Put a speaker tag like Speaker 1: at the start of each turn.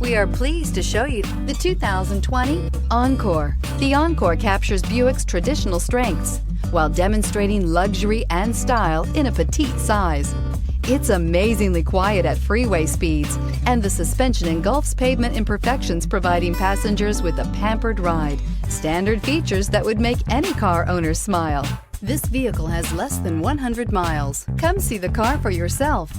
Speaker 1: We are pleased to show you the 2020 Encore. The Encore captures Buick's traditional strengths while demonstrating luxury and style in a petite size. It's amazingly quiet at freeway speeds, and the suspension engulfs pavement imperfections, providing passengers with a pampered ride. Standard features that would make any car owner smile. This vehicle has less than 100 miles. Come see the car for yourself.